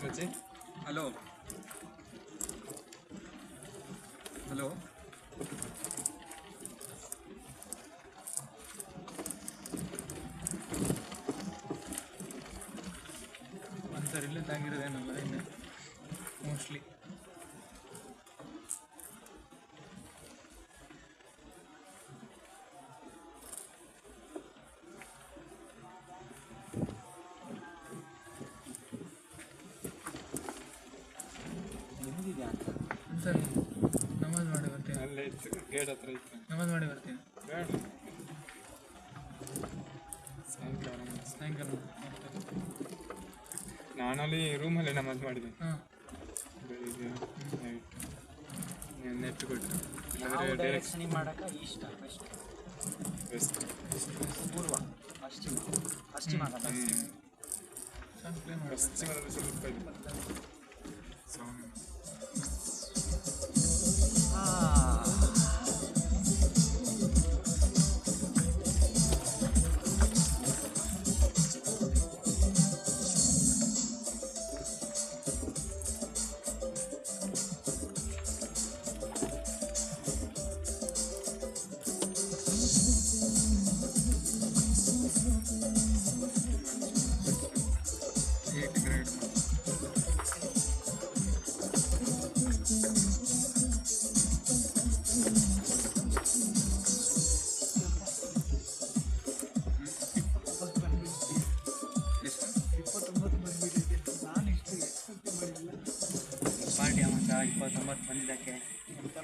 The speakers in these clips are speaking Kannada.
ಮಚ್ಚಿ. ಹಲೋ ಹಲೋ ಒಂದ್ಸರಿ ಇಲ್ಲೇ ತಾಗಿರೋದೇನಲ್ಲ ಇನ್ನು ಮೋಸ್ಟ್ಲಿ. ಸರ್ ನಮಾಜ್ ಮಾಡಿ ಬರ್ತೀನಿ. ಅಲ್ಲೇ ಇತ್ತು ಗೇಟ್ ಹತ್ರ ಇತ್ತು. ನಮಾಜ್ ಮಾಡಿ ಬರ್ತೀನಿ. ಬೇಡ ಸಾಯಂಕಾಲ ನಾನಲ್ಲಿ ರೂಮಲ್ಲೇ ನಮಾಜ್ ಮಾಡಿದೆ. ಹಾಂ ಬೆಳಿಗ್ಗೆ ನೈಟ್ ನೆಟ್ಟು ಕೊಟ್ಟು ಡೈರೆಕ್ಷನ್ ಮಾಡೋಕೆ ಇಷ್ಟ ಬೆಸ್ಟ್ ಪೂರ್ವ ಪಶ್ಚಿಮ ಪಶ್ಚಿಮ ಪಶ್ಚಿಮದಲ್ಲಿ ಸ್ವಲ್ಪ ಇದೆ ಸೌಂಡ್. ಪಾರ್ಟಿ ಅಮೌಂಟ 29 ಬಂದಿದ್ದಕ್ಕೆ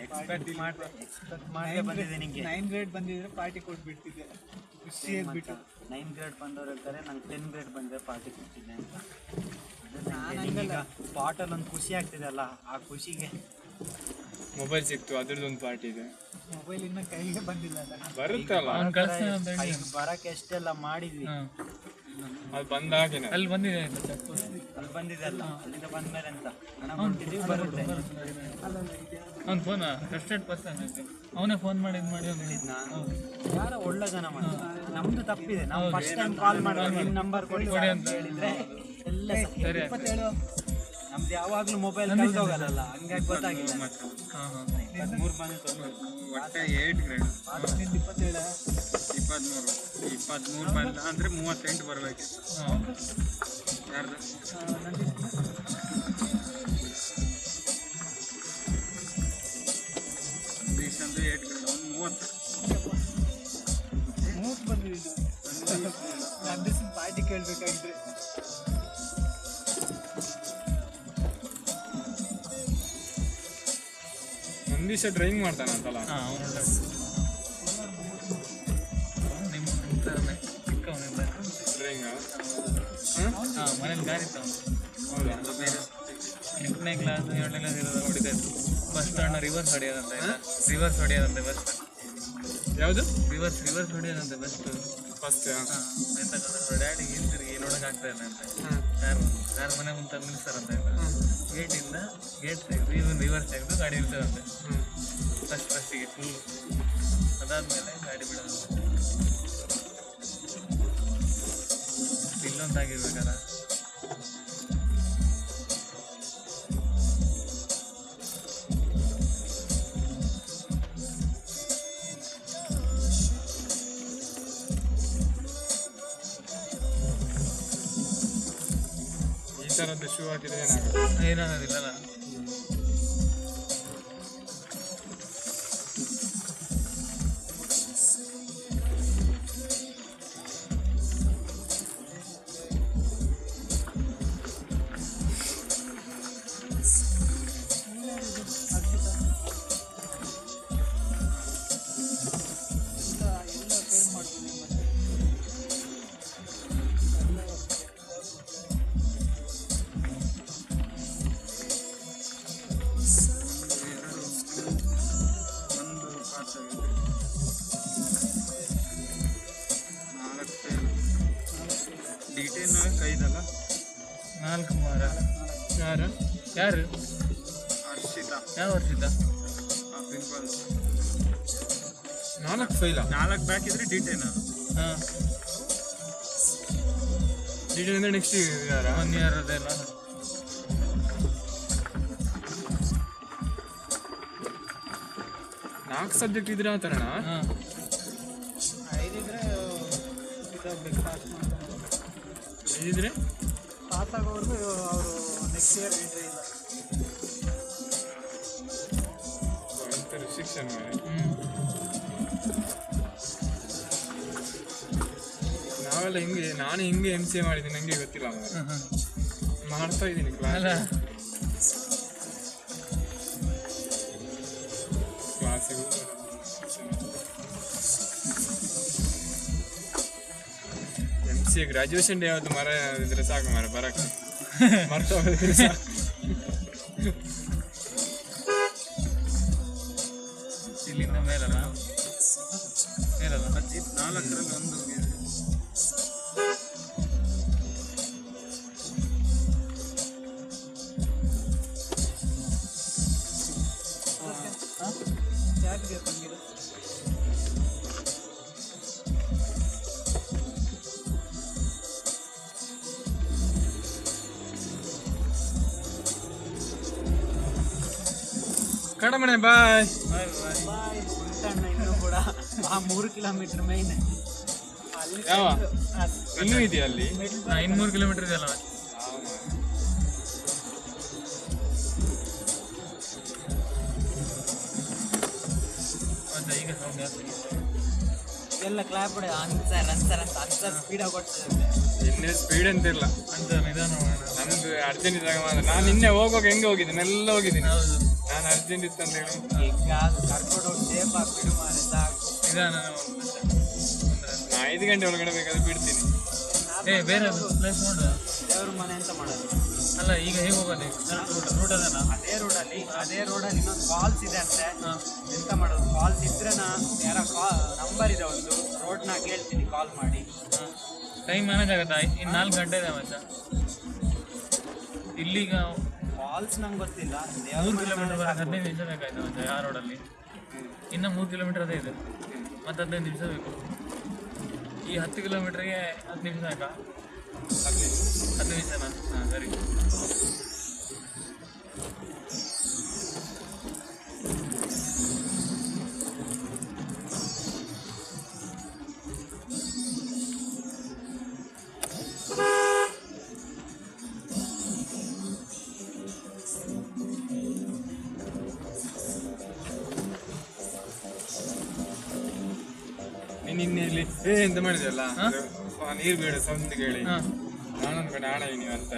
ಎಕ್ಸ್ಪೆಕ್ಟ್ ಮಾಡದೆ ಬಂದಿದೆ. ನಿಮಗೆ 9 ಗ್ರೇಡ್ ಬಂದಿದ್ರೆ ಪಾರ್ಟಿ ಕೊಟ್ಬಿಡ್ತಿದ್ದೆ. ಖುಷಿ ಆಗ್ಬಿಟ್ಟು 9 ಗ್ರೇಡ್ ಬಂದವ್ರು ಹೇಳ್ತಾರೆ ನಂಗೆ 10 ಗ್ರೇಡ್ ಬಂದರೆ ಪಾರ್ಟಿ ಕೊಡ್ತಿದ್ದೆ ಅಂತ. ಈಗ ಪಾಟಲ್ಲಿ ಒಂದು ಖುಷಿ ಆಗ್ತಿದೆ ಅಲ್ಲ, ಆ ಖುಷಿಗೆ ಮೊಬೈಲ್ ಸಿಕ್ತು, ಅದ್ರದ್ದೊಂದು ಪಾರ್ಟಿ ಇದೆ. ಮೊಬೈಲ್ ಇನ್ನೂ ಕೈಗೆ ಬಂದಿಲ್ಲ, ಬರುತ್ತಲ್ಲ ಬರೋಕ್ಕೆ ಎಷ್ಟೆಲ್ಲ ಮಾಡಿದ್ವಿ. ಅದು ಬಂದಾಗೇನೆ ಅಲ್ಲಿ ಬಂದಿದೆ ಅಲ್ಲ, ಅಲ್ಲಿಂದ ಬಂದ್ಮೇಲೆ ಅಂತ ಹಣ ಕೊಟ್ಟಿದ್ದೀವಿ ಬರುತ್ತೆ. ಅವ್ನ ಫೋನ್ ಟ್ರಸ್ಟೆಡ್ ಪರ್ಸನ್ ಅವನೇ ಫೋನ್ ಮಾಡಿ ಹೇಳಿದ್ನ ಯಾರೋ ಒಳ್ಳೆ ಜನ ಮಾಡಿ ನಮ್ದು ತಪ್ಪಿದೆ. ನಾವು ಫಸ್ಟ್ ಟೈಮ್ ಕಾಲ್ ಮಾಡುವಾಗ ನಿಮ್ಮ ನಂಬರ್ ಕೊಡಿ ಅಂತ ಹೇಳಿದ್ರೆ ಎಲ್ಲ ಸರಿ. ನಮ್ದು ಯಾವಾಗಲೂ ಮೊಬೈಲ್ ಕಳ್ದೋಗಲ್ಲ, ಹಂಗಾಗಿ ಗೊತ್ತಾಗಿಲ್ಲ. 23 ಬಂದಿತ್ತು ಒಟ್ಟೆ 8 ಗ್ರೇಡ್. 23 ಬಂದ ಅಂದರೆ 38 ಬರಬೇಕಿತ್ತು. ಯಾರ್ದು ರೀಸಂದು 8 ಗ್ರೇಡ್, ಒಂದು 30 ಬಂದಿದ್ದು. ನಂದು ಪಾರ್ಟಿ ಕೇಳಬೇಕಾಗಿದ್ರೆ ಒಂದು ದಿವಸ ಡ್ರೈವಿಂಗ್ ಮಾಡ್ತಾನಂತಲ್ಲ. ಡ್ರೈವಿಂಗ್ ಮನೇಲಿ ಗಾಡಿ ಇತ್ತು. ಹೌದಾ? 8ನೇ ಕ್ಲಾಸ್ 7ನೇ ಕ್ಲಾಸ್ ಇರೋದು ಹೊಡಿತಾ ಇತ್ತು. ಬಸ್ ಸ್ಟ್ಯಾಂಡ್ ರಿವರ್ಸ್ ಹೊಡೆಯೋದಂತೆ ಬಸ್. ಯಾವುದು ರಿವರ್ಸ್ ಹೊಡೆಯೋದಂತೆ ಬೆಸ್ಟ್ ಫಸ್ಟ್. ಎಂತ ಡ್ಯಾಡಿಗೆ ಹಿಂದಿರುಗಿ ನೋಡೋಕೆ ಆಗ್ತಾ ಇಲ್ಲ ಅಂತ ಕಾರ್ ಮನೆ ಮುಂದೆ ನಿಲ್ಲಿಸ್ತಾರಂತ. ಗೇಟಿಂದ ಗೇಟ್ ತೆಗೆದು ಇವನ್ ರಿವರ್ಸ್ ತೆಗೆದು ಗಾಡಿ ನಿಲ್ಸೋದಂತೆ ಫಸ್ಟಿಗೆ ಫುಲ್. ಅದಾದ್ಮೇಲೆ ಗಾಡಿ ಬಿಡೋದು. ಇಲ್ಲೊಂದಾಗಿರ್ಬೇಕಲ್ಲ. ಈ ಥರದ್ದು ಶೂ ಹಾಕಿದ್ರೆ ಏನಾಗೋದಿಲ್ಲ. ಡೀಟೇಲ್ 5 ಅಲ್ಲ 4 ಮಾರ. ಯಾರು ಹರ್ಷಿತಾ. ಯಾವ ಹರ್ಷಿತಾ? ಪ್ರಿನ್ಸಿಪಲ್. 4 ಫೈಲ 4 ಬ್ಯಾಕ್ ಇದ್ರೆ ಡಿಟೇನ್. ಹಾಂ ಡಿಟೇನ್ ಅಂದರೆ ನೆಕ್ಸ್ಟ್ ಇಯರ್ 1 ಇಯರ್ ಅದೆಲ್ಲ 4 ಸಬ್ಜೆಕ್ಟ್ ಇದ್ರೆ ಆ ಥರನಾ? ಹಾಂ 5 ಇದ್ರೆ ಇದಾಗಬೇಕು, ಪಾಸ್ ಮಾಡ್ಕೊಂಡು ಇದ್ರೆ ಪಾಸ್ ಆಗೋವರೆಗೂ ಅವರು ನೆಕ್ಸ್ಟ್ ಇಯರ್ ಎಂಟ್ರಿ ಇಲ್ಲ. ರಿಸ್ಟ್ರಿಕ್ಷನ್. ನಾವೆಲ್ಲ ಹಿಂಗೆ, ನಾನು ಹಿಂಗೆ MCA ಮಾಡಿದ್ದೀನಿ, ನನಗೆ ಗೊತ್ತಿಲ್ಲ. ಮಾಡ್ತಾ ಇದ್ದೀನಿ ಅಲ್ಲ ಕ್ಲಾಸಿಗೆ. MCA ಗ್ರಾಜುಯೇಷನ್ ಡೇ ಯಾವತ್ತು ಮರ ಇದ್ರೆ ಸಾಕು ಮರ ಬರಕ್ಕೆ ಮರ್ತ ಇಲ್ಲಿಂದ ಮೇಲಲ್ಲ ಮೇಲಲ್ಲ 4ರಲ್ಲಿ 1 ಯಾಕೆ ಬಂದಿರೋ ಕಡಮಣೆ ಬಾಯ್. ಬಾಯ್ ಉಂಟಣ್ಣ ಇನ್ನೂ ಕೂಡ ಆ 3 ಕಿಲೋಮೀಟರ್ ಮೇಯ್ನ್ ಅಲ್ಲಿ ಯಾವ ಇನ್ನೂ ಇದೆಯಾ ಅಲ್ಲಿ? 3 ಕಿಲೋಮೀಟರ್ ಇದೆಯಲ್ಲ ಮತ್ತೆ. ಈಗ ಸೌಂಡ್ ಜಾಸ್ತಿ ಎಲ್ಲ ಕ್ಲಾಪ್ ಹೊಡೆ ಅನ್ಸರ್ ಅನ್ಸರ್ ಅಂತ ಅನ್ಸರ್ ಸ್ಪೀಡಾಗಿ ಕೊಡ್ತದೆ. ಇನ್ನೇ ಸ್ಪೀಡ್ ಅಂತಿರಲ್ಲ, ಅಂತ ನಿಧಾನ ಮಾಡೋಣ. ನಮ್ದು ಅರ್ಜೆಂಟ್ ಇದ್ದಾಗ ಮಾತ್ರ. ನಾನು ನಿನ್ನೆ ಹೋಗುವಾಗ ಹೆಂಗೆ ಹೋಗಿದ್ದೀನಿ, ಎಲ್ಲ ಹೋಗಿದ್ದೀನಿ. ಹೌದು ನಾನು ಅರ್ಜೆಂಟ್ ಇತ್ತು ಅಂತ ಹೇಳಿ ಈಗ ಕರ್ಕೊಂಡು ಹೋಗಿ ಸೇಫ್ ಆಗಿ ಬಿಡು ಮಾರೆ ಸಾಕು. ನಿಧಾನ ನಾ 5 ಗಂಟೆ ಒಳಗಡೆ ಬೇಕಾದ್ರೆ ಬಿಡ್ತೀನಿ. ಬೇರೆ ಪ್ಲೇಸ್ ನೋಡು. ದೇವ್ರ ಮನೆ ಅಂತ ಮಾಡೋದು ಅಲ್ಲ ಈಗ ಹೇಗೆ ಹೋಗೋದು ರೂಟ್ ಅದನ್ನ ಅದೇ ರೋಡಲ್ಲಿ ಇನ್ನೊಂದು ಫಾಲ್ಸ್ ಇದೆ ಅಂತೆ. ಎಂತ ಮಾಡೋದು, ಫಾಲ್ಸ್ ಇದ್ರೆ ಯಾರೋ ನಂಬರ್ ಇದೆ ಒಂದು ರೋಡ್ನ ಕೇಳ್ತೀನಿ ಕಾಲ್ ಮಾಡಿ. ಟೈಮ್ ಮ್ಯಾನೇಜ್ ಆಗುತ್ತಾ? ಇನ್ನು 4 ಗಂಟೆ ಇದೆ ಮತ್ತೆ. ಇಲ್ಲಿಗ ಫಾಲ್ಸ್ ನಂಗೆ ಗೊತ್ತಿಲ್ಲ. 3 ಕಿಲೋಮೀಟರ್ ಬರೋಕ್ಕೆ 15 ನಿಮಿಷ ಬೇಕಾಯ್ತು ಮತ್ತೆ ಆ ರೋಡಲ್ಲಿ. ಇನ್ನು 3 ಕಿಲೋಮೀಟರ್ ಅದೇ ಇದೆ, ಮತ್ತೆ 15 ನಿಮಿಷ ಬೇಕು. ಈ 10 ಕಿಲೋಮೀಟ್ರಿಗೆ 10 ನಿಮಿಷ ಬೇಕಾ? 10 ನಿಮಿಷನಾ? ಹಾಂ ಸರಿ. ನಿನ್ನೆ ಇಲ್ಲಿ ಎಂತ ಮಾಡಿದೆಲ್ಲ, ನೀರು ಬೇಡ ಸಂದು ಕೇಳಿ ನಾನೊಂದು ಕಡೆ ಆಣ ನೀವು ಅಂತ.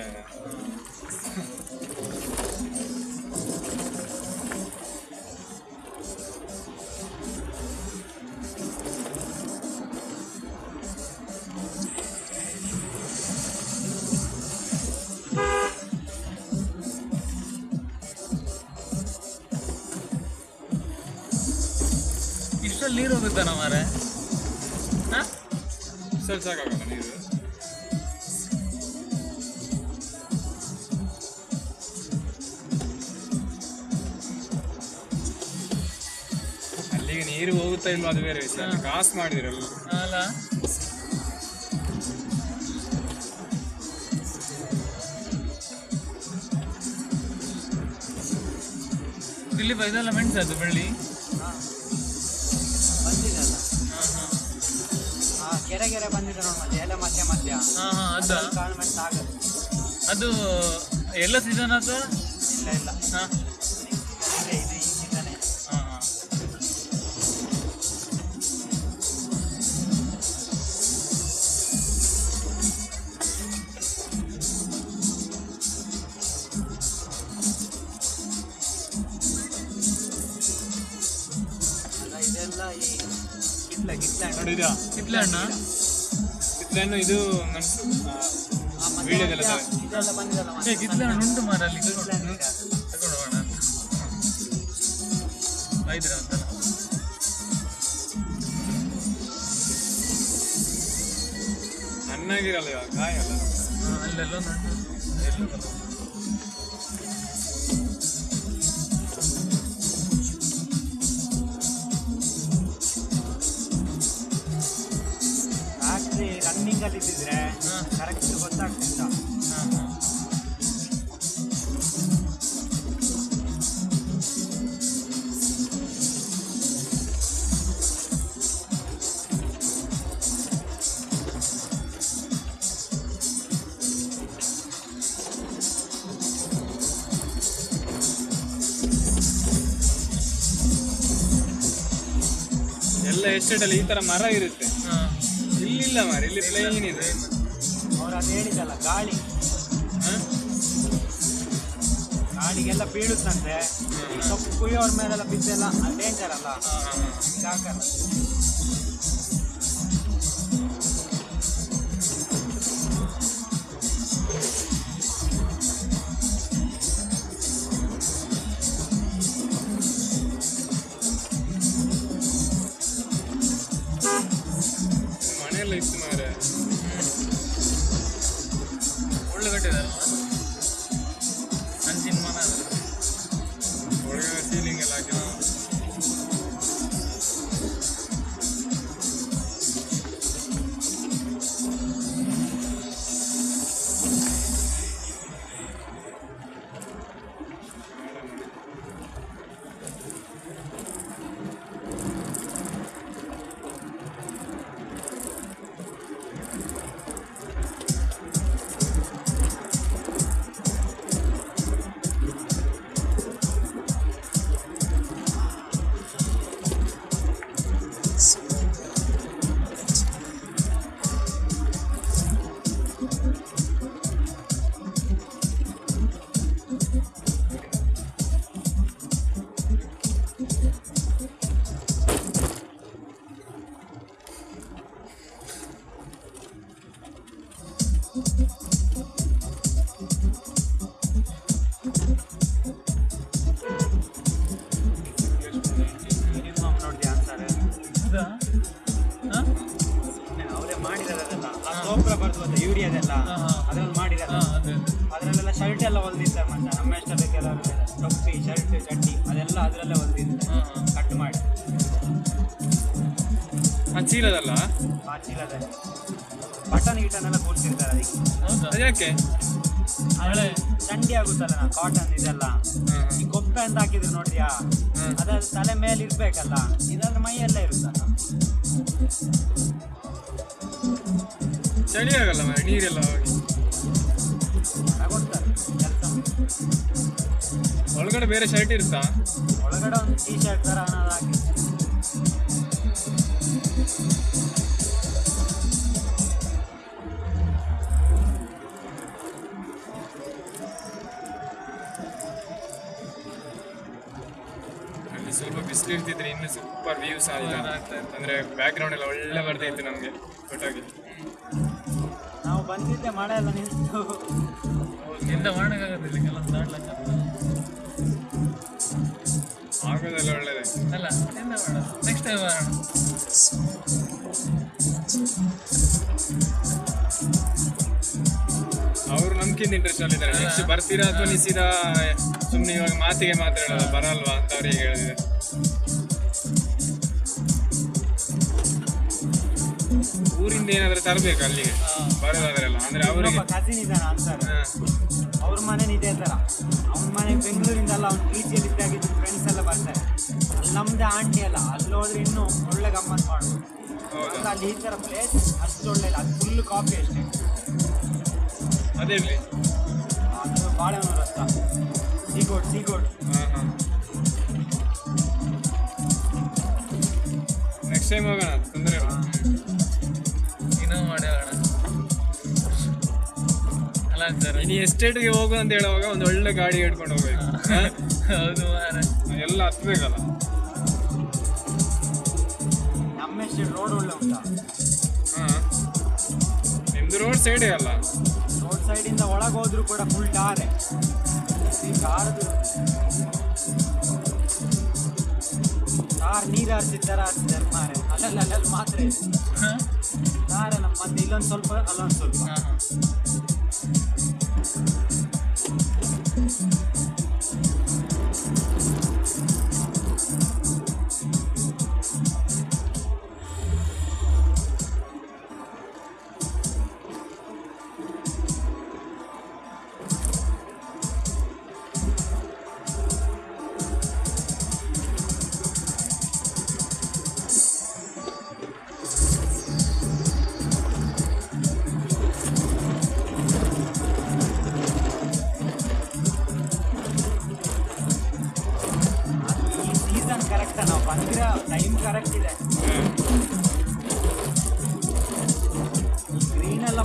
ಇಷ್ಟರಲ್ಲಿ ನೀರು ಹೋಗುತ್ತಾನ ಮಾರೆ? ಹಾಂ ಸ್ವಲ್ಪ ಸಾಕಾಗಲ್ಲ ನೀರು. ಅಲ್ಲಿಗೆ ನೀರು ಹೋಗುತ್ತಾ ಇಲ್ವಾ ಅದು ಬೇರೆ ವಿಷಯ. ಕಾಸು ಮಾಡಿದಿರಲ್ಲ ಅಲ್ಲ. ಇಲ್ಲಿ ಇದೆಲ್ಲ ಮೆಣಸು ಅದು ಬೆಳ್ಳಿ ಬಂದಿದಲ್ಲ. ಹಾಂ ಹಾಂ ಕೆರೆ ಬಂದಿದೆ ನೋಡಿ ಮತ್ತೆ ಎಲ್ಲ ಮಧ್ಯ ಹಾಂ ಹಾಂ ಅದು ಕಾಳುಮೆಣಸು ಆಗುತ್ತೆ. ಅದು ಎಲ್ಲ ಸೀಸನ್ ಅದು? ಇಲ್ಲ ಹಾಂ ಇದು ಈ ಸೀಸನೇ. ಹಾಂ ಹಾಂ ಇದೆಲ್ಲ ಈ ಕಿತ್ಲೆ ನೋಡಿದ್ಯಾ? ಕಿತ್ಲೆ ಹಣ್ಣ, ಕಿತ್ಲೆ ಹಣ್ಣು, ಇದು ಮೆಣಸು ವೀಳ್ಯದೆಲ್ಲ ಇದೆಲ್ಲ ಬಂದಿದಲ್ಲ ಏ ಕಿತ್ಲೆ ಹಣ್ಣು ಉಂಟು ಮಾರ ಅಲ್ಲಿ. ಕಿತ್ಲೆ ಹಣ್ಣು. ತಗೊಂಡು ಹೋಗೋಣ ಐದ್ರ ಅಂತ. ಹಣ್ಣಾಗಿರಲ್ಲ ಇವಾಗ, ಕಾಯಲ್ಲ. ಹಾಂ ಅಲ್ಲೆಲ್ಲ ಹಣ್ಣು ಎಲ್ಲೂ ಬರಲ್ಲ. ರಾತ್ರಿ ರನ್ನಿಂಗ್ ಅಲ್ಲಿ ಇದ್ದಿದ್ರೆ ಕರೆಕ್ಟ್ ಗೊತ್ತಾಗ್ತಿತ್ತ. ಹಾಂ ಹಾಂ ಎಲ್ಲ ಎಸ್ಟೇಟ್ ಅಲ್ಲಿ ಈ ತರ ಮರ ಇರುತ್ತೆ. ಇಲ್ಲಿಲ್ಲ ಮಾರೆ, ಇಲ್ಲಿ ಪ್ಲೇನ್ ಇದೆ. ಅವ್ರು ಅದು ಹೇಳಿದಲ್ಲ ಗಾಳಿ, ಗಾಳಿಗೆಲ್ಲ ಬೀಳುತ್ತಂತೆ. ಸೊಪ್ಪು ಕುಯ್ಯೋರ ಮೇಲೆಲ್ಲ ಬಿದ್ದೆಲ್ಲ ಡೇಂಜರ್ ಅಲ್ಲ, ಸಾಕಲ್ಲ. ಮನೆಯೆಲ್ಲ ಇತ್ತು ಮಾರೆ, ಒಳ್ಳೆ ಕಟ್ಟಿದಾರಲ್ಲ ಹಂಚಿನ ಮನ ಒಳಗಡೆ ಸೀಲಿಂಗ್ ಎಲ್ಲ ಹಾಕಿದ್ರು. ಅವರೇ ಮಾಡಿರೋದಲ್ಲ, ಆ ಸೋಪ್ರ ಬರ್ತದೆ ಯೂರಿಯಾದೆಲ್ಲ ಅದನ್ನು ಮಾಡಿದಾರೆ. ಅದರಲ್ಲೆಲ್ಲ ಶರ್ಟ್ ಎಲ್ಲ ಹೊಲ್ದಿದ್ದಾರೆ ಮತ್ತೆ ನಮ್ಮ ಎಷ್ಟೆಲ್ಲ ಕೆಲವರು ಟೊಪ್ಪಿ ಶರ್ಟ್ ಚಡ್ಡಿ ಅದೆಲ್ಲ ಅದರಲ್ಲೇ ಹೊಲ್ದಿದ್ದಾರೆ ಕಟ್ ಮಾಡಿ. ಆ ಚೀಲದಲ್ಲ, ಆ ಚೀಲದಲ್ಲಿ ಬಟನ್ ಗಿಟನ್ ಕೂರ್ಸಿರ್ತಾರೆ ಅದಕ್ಕೆ. ಅದಕ್ಕೆ ಆಮೇಲೆ ಚಂಡಿ ಆಗುತ್ತಲ್ಲ ನಾ ಕಾಟನ್ ಇದೆಲ್ಲ, ಈ ಕೊಪ್ಪೆ ಅಂತ ಹಾಕಿದ್ರು ನೋಡಿದ್ಯಾ, ಅದ ತಲೆ ಮೇಲೆ ಇರ್ಬೇಕಲ್ಲ, ಇದಾದ್ರೆ ಮೈಯೆಲ್ಲ ಇರುತ್ತಲ್ಲ. ಚಳಿ ಆಗಲ್ಲ ಮಾರೆ, ನೀರೆಲ್ಲ ಹೋಗಿ ಕೊಡ್ತಾರೆ ಕೆಲಸ. ಒಳಗಡೆ ಬೇರೆ ಶರ್ಟ್ ಇರುತ್ತಾ? ಒಳಗಡೆ ಒಂದು ಟೀ ಶರ್ಟ್ ಥರ ಅನ್ನೋದು ಹಾಕಿ. ಅಲ್ಲಿ ಸ್ವಲ್ಪ ಬಿಸಿಲು ಇರ್ತಿದ್ರೆ ಇನ್ನು ಸೂಪರ್ ವ್ಯೂಸ್ ಆಗಿಲ್ಲ ಅಂದ್ರೆ ಬ್ಯಾಕ್ ಗ್ರೌಂಡ್ ಎಲ್ಲ ಒಳ್ಳೆ ಬರ್ತಾ ಇತ್ತು ನಮಗೆ ಫೋಟೋಗೆ. ನಾವು ಬಂದಿದ್ದೆ ಮಳೆ ಎಲ್ಲ ನಿಂತು ಎಂತ ಮಾಡೋಕ್ಕಾಗೋದಿಲ್ಲ, ಕೆಲಸ ದಾಟ್ಲಕ್ಕ ಆಗೋದೆಲ್ಲ ಒಳ್ಳೇದೇ ಅಲ್ಲ. ಎಂತ ಮಾಡೋದು, ನೆಕ್ಸ್ಟ್ ಟೈಮ್ ಮಾಡೋಣ. ಅವರು ನಮ್ಗಿಂತ ಇಂಟ್ರೆಸ್ಟ್ ಅಲ್ಲಿದ್ದಾರೆ. ನೆಕ್ಸ್ಟ್ ಬರ್ತೀರಾ ಅಥವಾ ನೀವು ಸೀದಾ ಸುಮ್ಮನೆ ಇವಾಗ ಮಾತಿಗೆ ಮಾತ್ರ ಹೇಳೋದು ಬರಲ್ವಾ ಅಂತ ಅವ್ರಿಗೆ ಹೇಳಿದೆ. ಊರಿಂದ ಏನಾದ್ರೂ ತರಬೇಕು ಅಲ್ಲಿಗೆ ಬರೋದಾದ್ರೆಲ್ಲ ಅಂದ್ರೆ ಅವರಿಗೆ. ಕಸಿನ್ ಇದ್ದಾನೆ ಅಂತಾರೆ, ಅವ್ರ ಮನೆ ಇದೇ ಥರ. ಅವ್ನ ಮನೆಗೆ ಬೆಂಗಳೂರಿಂದಲ್ಲ ಅವ್ನ ಪ್ರೀತಿಯಲ್ಲಿ ಇದ್ದಾಗಿದ್ದು ಫ್ರೆಂಡ್ಸ್ ಎಲ್ಲ ಬರ್ತಾರೆ. ಅಲ್ಲಿ ನಮ್ಮದೇ ಆಂಟಿ ಅಲ್ಲ, ಅಲ್ಲಿ ಹೋದ್ರೆ ಇನ್ನೂ ಒಳ್ಳೆ ಗಮ್ಮತ್ತು ಮಾಡ್ಬೋದು. ಅಲ್ಲಿ ಈ ಥರ ಪ್ಲೇಸ್ ಅಷ್ಟು ಒಳ್ಳೆ ಇಲ್ಲ, ಅದು ಫುಲ್ಲು ಕಾಫಿ ಅಷ್ಟೇ. ಅದೇ ಇರಲಿ, ಅದು ಬಾಳೆಹೊನ್ನೂರು ರಸ್ತ ಸೀಗೋಡ್. ನೆಕ್ಸ್ಟ್ ಟೈಮ್ ಹೋಗೋಣ, ತೊಂದರೆ ಇಲ್ಲ. ಇನ್ನೂ ಮಾಡಿ ಹೋಗೋಣ ಅಲ್ಲ ಸರ್. ಇನ್ನು ಎಸ್ಟೇಟ್ಗೆ ಹೋಗು ಅಂತ ಹೇಳುವಾಗ ಒಂದು ಒಳ್ಳೆ ಗಾಡಿ ಹಿಡ್ಕೊಂಡು ಹೋಗ್ಬೇಕು. ಹೌದು ಮಾರ, ಎಲ್ಲ ಹತ್ಬೇಕಲ್ಲ. ನಮ್ಮ ಎಸ್ಟೇಟ್ ರೋಡ್ ಒಳ್ಳೆ ಉಂಟಾ? ನಿಮ್ದು ರೋಡ್ ಸೈಡೇ ಅಲ್ಲ, ರೋಡ್ ಸೈಡಿಂದ ಒಳಗೆ ಹೋದ್ರು ಕೂಡ ಫುಲ್ ಟಾರೆ. ಟಾರ್ ನೀರು ಹರಿಸಿದ್ದಾರ ಹರಿಸಿದ್ದಾರೆ ಮಾರೆ, ಅಲ್ಲಲ್ಲಿ ಮಾತ್ರ ಟಾರಲ್ಲ. ಮತ್ತೆ ಇಲ್ಲೊಂದು ಸ್ವಲ್ಪ ಅಲ್ಲೊಂದು ಸ್ವಲ್ಪ. ಟೈಮ್ ಕರೆಕ್ಟ್ ಇದೆ.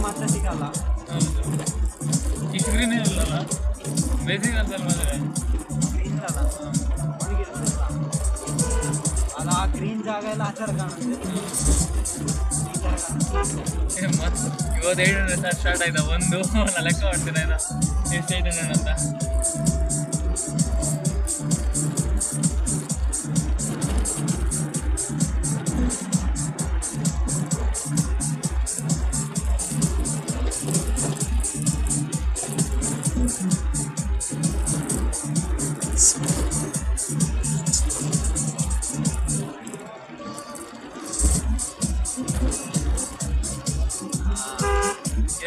ಮತ್ತೆ ಸಿಗಲ್ಲ. ಹೌದು, ಇಷ್ಟು ಗ್ರೀನ್ ಇರಲ್ಲ ಬೇಸಿಗೆಗಾಲದಲ್ಲಿ ಮಾತ್ರ ಗ್ರೀನ್ ಅಲ್ಲ, ಒಣಗಿರುತ್ತಲ್ಲ ಅದು ಆ ಗ್ರೀನ್ ಜಾಗ ಎಲ್ಲ ಆ ಥರ ಕಾಣುತ್ತೆ. ಈ ಥರ ಕಾಣುತ್ತೆ. ಮತ್ತು ಇವತ್ತು 800 ಸ್ಟಾರ್ಟ್ ಆಯ್ತಾ ಒಂದು ನಾನು ಲೆಕ್ಕ ಮಾಡ್ತೀನಿ ಆಯ್ತಾ ಎಷ್ಟು 800 ಅಂತ.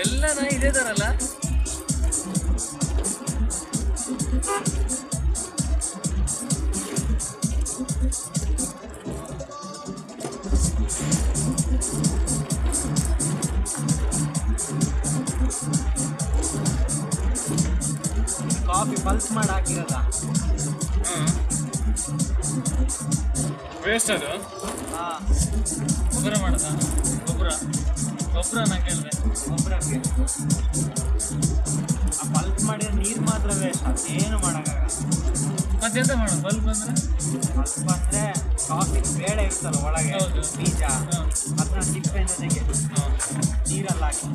ಎಲ್ಲ ನಾ ಇದೇ ಥರಲ್ಲ. ಕಾಫಿ ಪಲ್ಸ್ ಮಾಡಿ ಹಾಕಿರಲ್ಲ. ವೇಸ್ಟ್ ಅದು. ಹಾಂ, ಗೊಬ್ಬರ ಮಾಡೋದ? ಗೊಬ್ಬರ ನಾನು ಕೇಳಿದೆ. ಗೊಬ್ಬರಕ್ಕೆ ಆ ಪಲ್ಸ್ ಮಾಡಿದ್ರೆ ನೀರು ಮಾತ್ರ ವೇಸ್ಟ್, ಅದೇನು ಮಾಡೋಕ್ಕಾಗಲ್ಲ. ಮತ್ತೆಂತ ಮಾಡೋದು ಬಲ್ಬ್ ಅಂದರೆ? ಪಲ್ಪ್ ಅಂದರೆ ಕಾಫಿ ಬೇಡ ಇರ್ತಲ್ಲ ಒಳಗೆ ಹೌದು. ಬೀಜ, ಹಾಂ ಅದನ್ನ ಸಿಪ್ಪೆ ಜೊತೆಗೆ ಹಾಂ ನೀರಲ್ಲಿ ಹಾಕಿ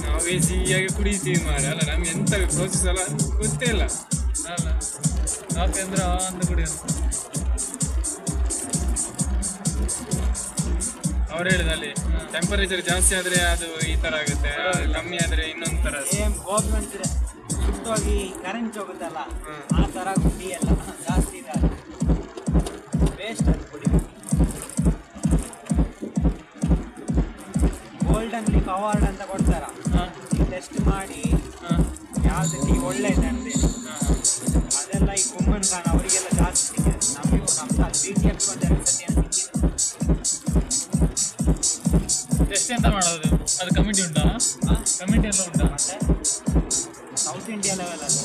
ನಾವು ಈಸಿಯಾಗಿ ಕುಡಿತೀವಿ ಮಾರ ಅಲ್ಲ, ನಮ್ಗೆ ಎಂತ ಪ್ರೋಸೆಸ್ ಎಲ್ಲ ಗೊತ್ತೇ ಇಲ್ಲ. ಅಲ್ಲ ಕಾಫಿ ಅಂದ್ರೆ ಅಂತ ಕುಡಿಯೋದು. ಅವ್ರು ಹೇಳಿದಲ್ಲಿ ಟೆಂಪರೇಚರ್ ಜಾಸ್ತಿ ಆದರೆ ಅದು ಈ ಥರ ಆಗುತ್ತೆ, ಕಮ್ಮಿ ಆದರೆ ಇನ್ನೊಂದು ಥರ. ಸೇಮ್ ಗೋಬಿ ಅಂತಾರೆ ಸುಟ್ಟೋಗಿ ಕರೆಂಟ್ ಹೋಗುತ್ತಲ್ಲ ಆ ಥರ ಕುಡಿ ಎಲ್ಲ ಜಾಸ್ತಿ ಇದೆ, ವೇಸ್ಟ್ ಅದು ಕುಡಿ. ಗೋಲ್ಡನ್ ಲೀಕ್ ಅವಾರ್ಡ್ ಅಂತ ಕೊಡ್ತಾರ, ಹಾಂ ಟೆಸ್ಟ್ ಮಾಡಿ ಹಾಂ ಯಾವ್ದು ಟೀ ಒಳ್ಳೆಇದೆ ಅಂತೆ ಅದೆಲ್ಲ ಈ ಕುಮ್ಮನ್ ಖಾನ್ ಅವರಿಗೆಲ್ಲ ಜಾಸ್ತಿ ಸಿಕ್ಕಿದೆ. ನಮಗೂ ನಮ್ಮ BTF ಒಂದು 2 ಸತಿ ಏನು ಸಿಕ್ಕಿದೆ. ಟೆಸ್ಟ್ ಎಂತ ಮಾಡೋದು? ಅದು ಕಮಿಟಿ ಉಂಟಾ? ಕಮಿಟಿ ಎಲ್ಲ ಉಂಟಾ? ಮತ್ತೆ ಸೌತ್ ಇಂಡಿಯಾ ಲೆವೆಲ್ ಅದು.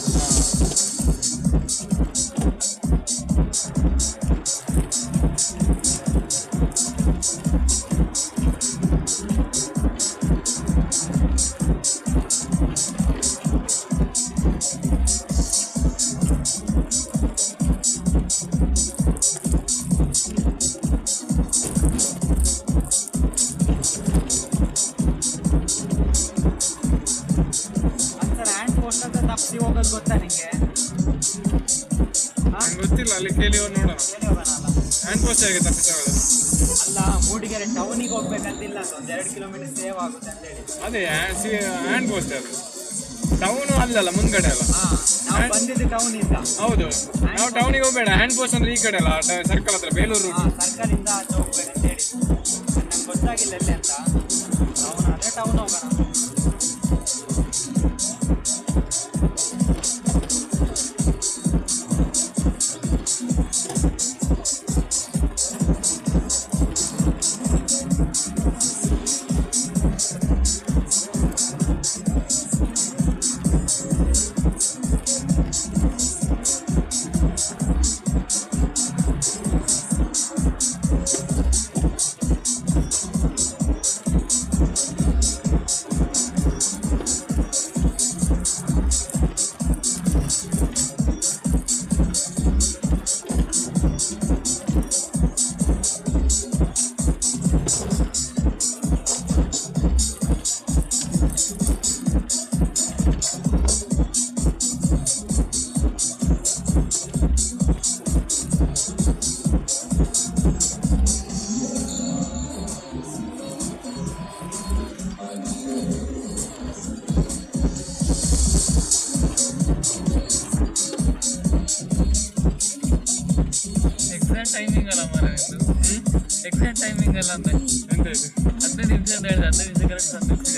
ತಪ್ಪಿಸಿ ಹೋಗೋದು ಗೊತ್ತಾ ನಿಂಗೆ? ನಂಗೆ ಗೊತ್ತಿಲ್ಲ, ಅಲ್ಲಿ ಕೇಳಿ ನೋಡೋಣ. ಹೇಳಿ ಹೋಗೋಣ ಅಲ್ಲ. ಹ್ಯಾಂಡ್ ಪೋಸ್ಟ್ ಆಗಿ ತಪ್ಪಿಸೋದು ಅಲ್ಲ, ಮೂಡಿಗೆರೆ ಟೌನಿಗೆ ಹೋಗ್ಬೇಕಂತಿಲ್ಲ ಅಂತ, 1 2 ಕಿಲೋಮೀಟರ್ ಸೇವ್ ಆಗುತ್ತೆ ಅಂತ ಹೇಳಿ. ಅದೇ ಹ್ಯಾಂಡ್ ಪೋಸ್ಟ್ ಅದು. ಟೌನು ಅಲ್ಲಲ್ಲ, ಮುಂದ್ಗಡೆ ಅಲ್ಲ. ನಾವು ಬಂದಿದ್ದು ಟೌನಿಂದ. ಹೌದು, ನಾವು ಟೌನಿಗೆ ಹೋಗ್ಬೇಡ, ಹ್ಯಾಂಡ್ ಪೋಸ್ಟ್ ಅಂದ್ರೆ ಈ ಕಡೆ ಅಲ್ಲ, ಸರ್ಕಲ್ ಹತ್ರ, ಬೇಲೂರು ರೂಟ್. ಸರ್ಕಲಿಂದ ಆಚೆ ಹೋಗ್ಬೇಕಂತ ಹೇಳಿ. ನಂಗೆ ಗೊತ್ತಾಗಿಲ್ಲ ಎಲ್ಲಿ ಅಂತ. ಟೌನ್ ಆದರೆ ಟೌನ್ ಹೋಗೋಣ. ಟೈಮಿಂಗ್ ಅಲ್ಲ ಮರ ನಿಂದು, ಎಕ್ಸಾಕ್ಟ್ ಟೈಮಿಂಗ್ ಅಲ್ಲ ಅಂತ. ಎಂತ ಇದು? 15 ನಿಮಿಷ ಅಂತ ಹೇಳಿದೆ, 15 ನಿಮಿಷ ಕರೆಕ್ಟ್ 10 ನಿಮಿಷ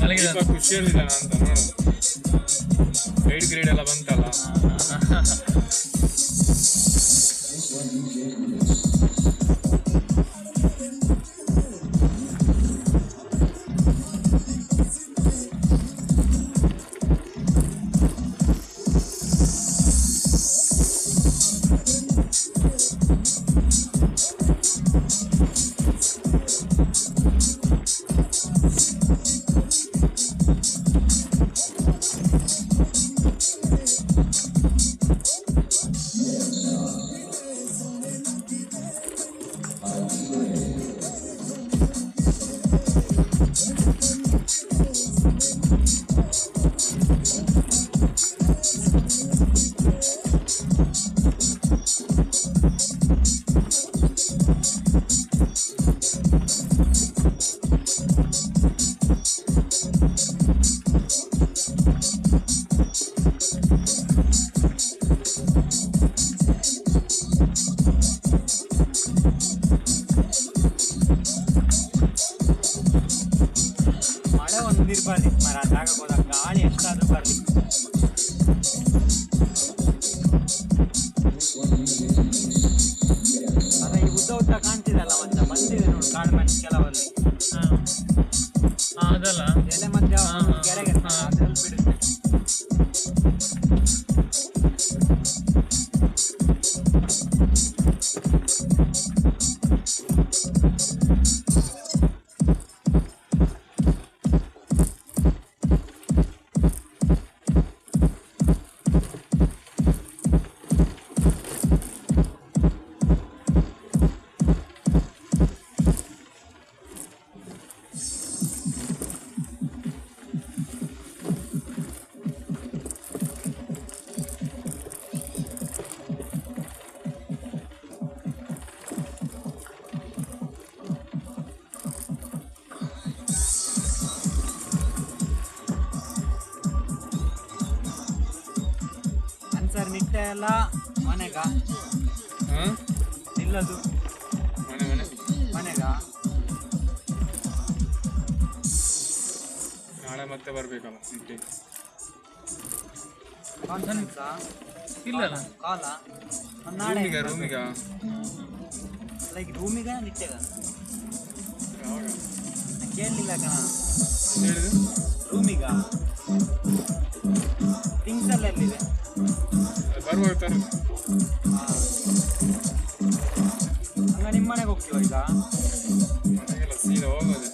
ಮಲಗಿದ ಸ್ವಲ್ಪ ಖುಷಿಯಲ್ಲಿದ್ದಾನ ಅಂತ ನೋಡು. ಗೈಡ್ ಗ್ರೇಡ್ ಎಲ್ಲ ಬಂತಲ್ಲ. ಮಳೆ ಒಂದಿರ್ಬಾರ್ದು ಮರ ಜಾಗಕ್ಕೆ ಹೋದಾಗ ಗಾಳಿ ಎಷ್ಟಾದ್ರೂ ಬರಲಿ. ಅದ ಈ ಉದ್ದ ಉದ್ದ ಕಾಣ್ತಿದಲ್ಲ ಒಂದ ಬಂದಿದೆ ನೋಡಿ ಕಾಡು ಮೆಣಸು ಕೆಲವಲ್ಲಿ ಅದಲ್ಲ ಎಲೆ ಮತ್ತೆ ಕೆರೆಗೆ ಅದ್ರಲ್ಲಿ ಬಿಡುತ್ತೆ. ಸರ್ ನಿಟ್ಟೆ ಎಲ್ಲ ಮನೆಗ ನಿಲ್ಲದು ಮನೆಗ ನಾಳೆ ಮತ್ತೆ ಬರ್ಬೇಕಲ್ಲ ನಿಟ್ಟೆ ಕಾನ್ಫಿಡೆನ್ಸಾ ಇಲ್ಲಲ್ಲ ಕಾಲ ನಾಳೆ ರೂಮಿಗ ಲೈಕ್ ರೂಮಿಗ ನಿಟ್ಟೆಗ ಯಾವಾಗ ಕೇಳಲಿಲ್ಲ ಕಣ ಹೇಳಿದ್ರು ರೂಮಿಗ ಥಿಂಗ್ಸ್ ಎಲ್ಲ ಎಲ್ಲಿದೆ ಬರುವಾಗ ತರ ಹಂಗ ನಿಮ್ಮ ಮನೆಗೆ ಹೋಗ್ತೀವ ಈಗ ಮನೆಗೆಲ್ಲ ಸೀದಾ ಹೋಗೋದೆ.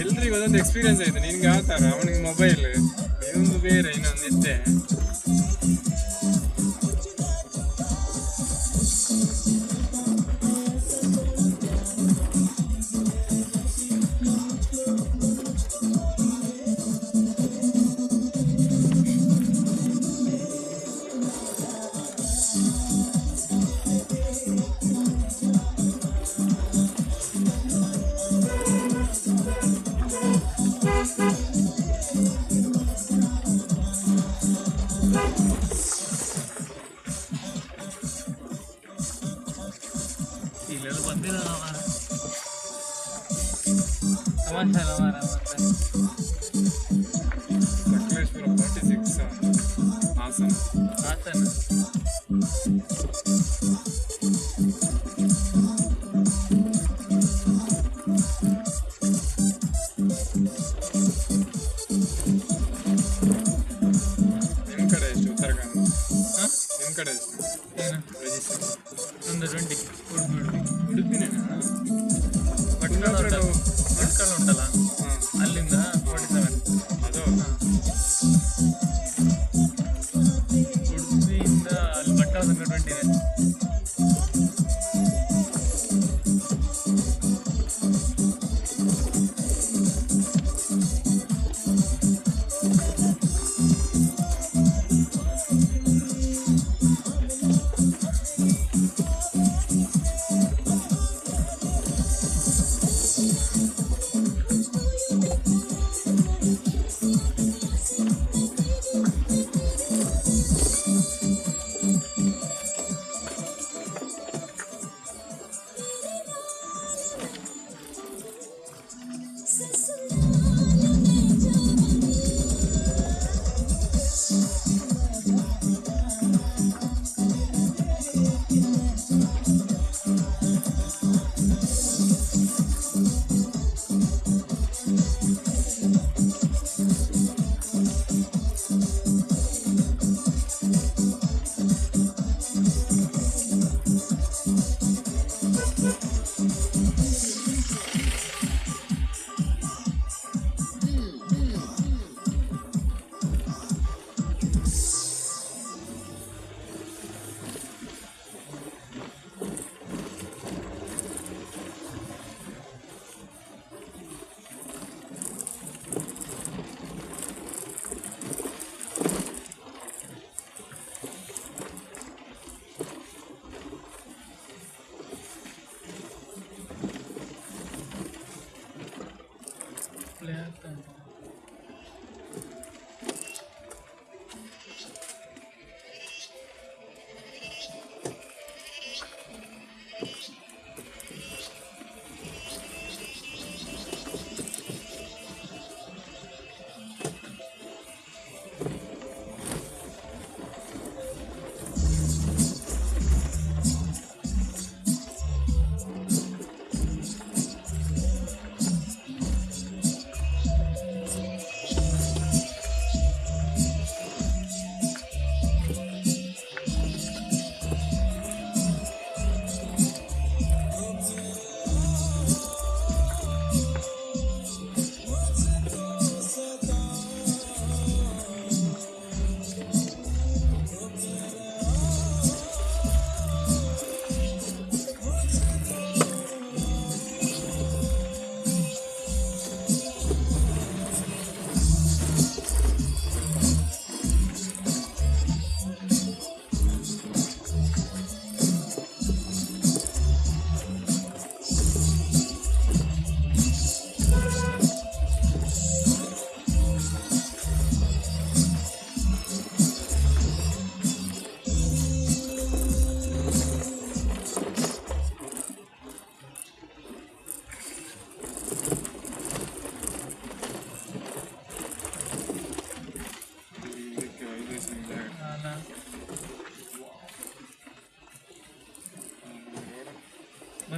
ಎಲ್ರಿಗೂ ಅದೊಂದು ಎಕ್ಸ್ಪೀರಿಯನ್ಸ್ ಆಯ್ತು. ನಿನ್ಗೆ ಆ ಥರ ಅವನಿಗೆ ಮೊಬೈಲ್ ಇದೊಂದು ಬೇರೆ ಇನ್ನೊಂದು ಇದ್ದೆ.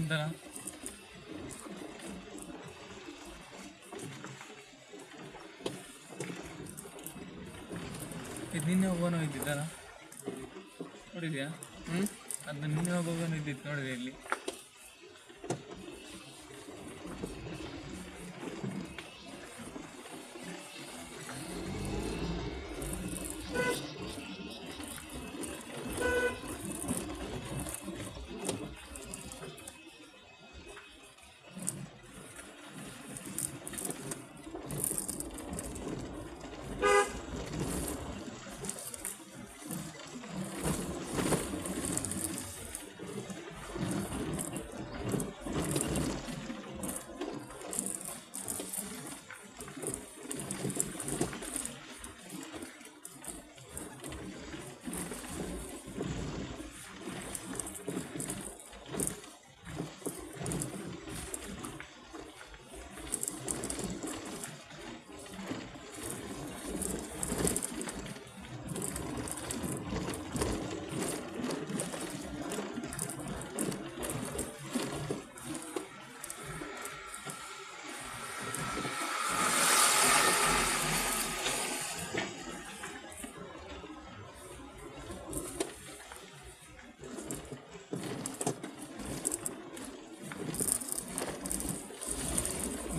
ಬಂತನ ಇದು ನಿನ್ನೆ ಹೋಗೋನು ಇದ್ದಿದ್ದಾನ ನೋಡಿದ್ಯಾ? ಅದು ನಿನ್ನೆ ಹೋಗೋನು ಇದ್ದಿತ್ತು ನೋಡಿದೆ ಇಲ್ಲಿ.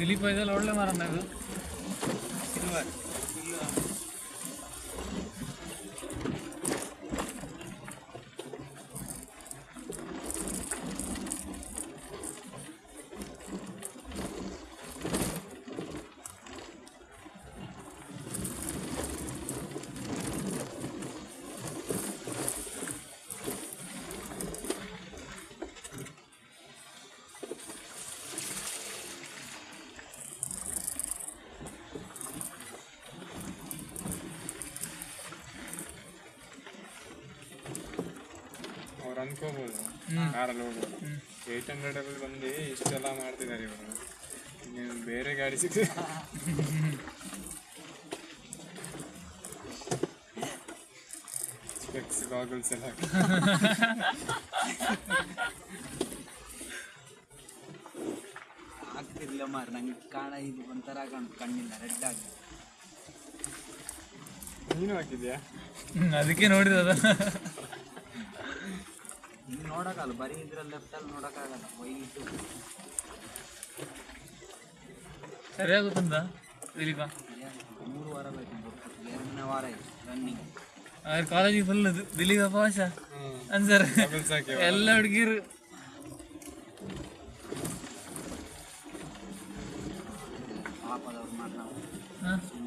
ದಿಲೀಪ್ ಇದೆಲ್ಲ ಒಳ್ಳೆ ಮರನ ಇದು. ಸಿಲ್ವರ್ ಅವ್ರು ಅನ್ಕೋಬೋದು ಕಾರಲ್ಲಿ ಹೋಗ್ಬೋದು, 800 ಬಂದು ಇಷ್ಟೆಲ್ಲ ಮಾಡ್ತಿದ್ದಾರೆ ಇವರು. ನೀವು ಬೇರೆ ಗಾಡಿ ಸಿಗ್ತದೆ ಸ್ಪೆಕ್ಸ್ ಗಾಗಲ್ಸ್ ಎಲ್ಲ ಹಾಕಿ. ಆಗ್ತಿರ್ಲಿಲ್ಲ ಮಾರ ನಂಗೆ ಇದು ಒಂಥರ ಕಣ್ಣಿಲ್ಲ ರೆಡ್ ಆಗಿ. ನೀನು ಹಾಕಿದ್ಯಾ? ಅದಕ್ಕೆ ನೋಡಿದ ಹಿಂಗೆ ನೋಡೋಕ್ಕಲ್ಲ, ಬರೀ ಇದ್ರಲ್ಲಿ ಲೆಫ್ಟಲ್ಲಿ ನೋಡೋಕ್ಕಾಗಲ್ಲ. ವೈಟು ಸರಿಯಾಗುತ್ತಂದ ದಿಲೀಪ. 3 ವಾರ ಬೇಕು, 2ನೇ ವಾರ ಇದೆ ರನ್ನಿಂಗ್. ಕಾಲೇಜಿಗೆ ಫುಲ್ ದಿಲೀಪ ಪಾಶ ಅನ್ಸರ್ ಎಲ್ಲ ಹುಡುಗಿರು. ಪಾಪದವ್ರು ಮಾಡಿ ನಾವು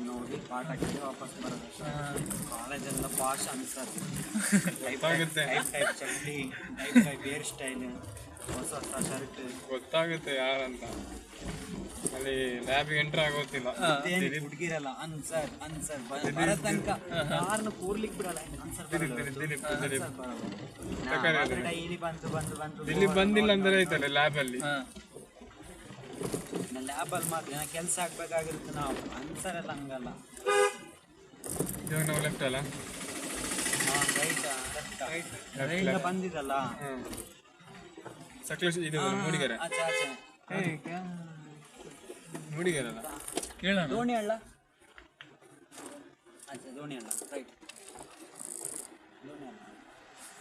ನೋಡಿ ಪಾಠ ಕೇಳಿ ವಾಪಸ್ ಬರೋದು. ಕಾಲೇಜೆಲ್ಲ ಪಾಶ್ ಅನ್ಸರ್. ಟೈಪ್ ಚಡ್ಡಿ, ಟೈಪ್ ಹೇರ್ ಸ್ಟೈಲ್, ಹೊಸ ಹೊಸ ಶರ್ಟ್. ಗೊತ್ತಾಗುತ್ತೆ ಯಾರಂತ, ಅಲ್ಲಿ ಲ್ಯಾಬ್ಗೆ ಎಂಟ್ರ್ ಆಗೋತಿಲ್ಲ. ಹುಡುಗಿರಲ್ಲ ಅನ್ಸರ್ ಅನ್ಸರ್ ಬರೋ ತನಕ ಯಾರನ್ನು ಕೂರ್ಲಿಕ್ಕೆ ಬಿಡಲ್ಲ. ಅನ್ಸರ್ ಡೈಲಿ ಬಂದು ಬಂದು ಬಂದು ಇಲ್ಲಿ ಬಂದಿಲ್ಲ ಅಂದ್ರೆ ಐತಲ್ಲ ಲ್ಯಾಬಲ್ಲಿ. ಲ್ಯಾಬಲ್ಲಿ ಮಾತ್ರ ಕೆಲಸ ಆಗ್ಬೇಕಾಗಿರುತ್ತೆ. ನಾವು ಅನ್ಸರ್ ಎಲ್ಲ ಹಂಗಲ್ಲ. ಇವಾಗ ನಾವು ಲೆಫ್ಟ್ ಅಲ್ಲ, ರೈಟ್ ಬಂದಿದಲ್ಲ ಸಕಲೇಶ್ ಇದು ಮೂಡಿಗೆರೆ. ಆಚೆ ಆಚೆ ಮೂಡಿಗೆರೆ ಅಲ್ಲ, ಕೇಳೋಣ. ದೋಣಿ ಹಳ್ಳ ಆಚೆ, ದೋಣಿ ಹಳ್ಳ ರೈಟ್. ದೋಣಿ ಹಳ್ಳ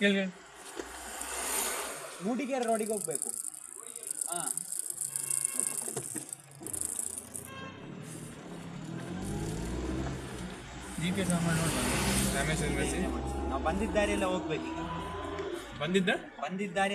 ಕೇಳಿ ಮೂಡಿಗೆರೆ ರೋಡಿಗೆ ಹೋಗ್ಬೇಕು. ಹಾಂ GPS ಆನ್ ಮಾಡಿ ನೋಡ್ಬಾರ್ದು. ರಾಮೇಶ್ವರ ನಾವು ಬಂದಿದ್ದ ದಾರಿಯೆಲ್ಲ ಹೋಗ್ಬೇಕು. ಬಂದಿದ್ದ ಬಂದಿದ್ದ ದಾರಿ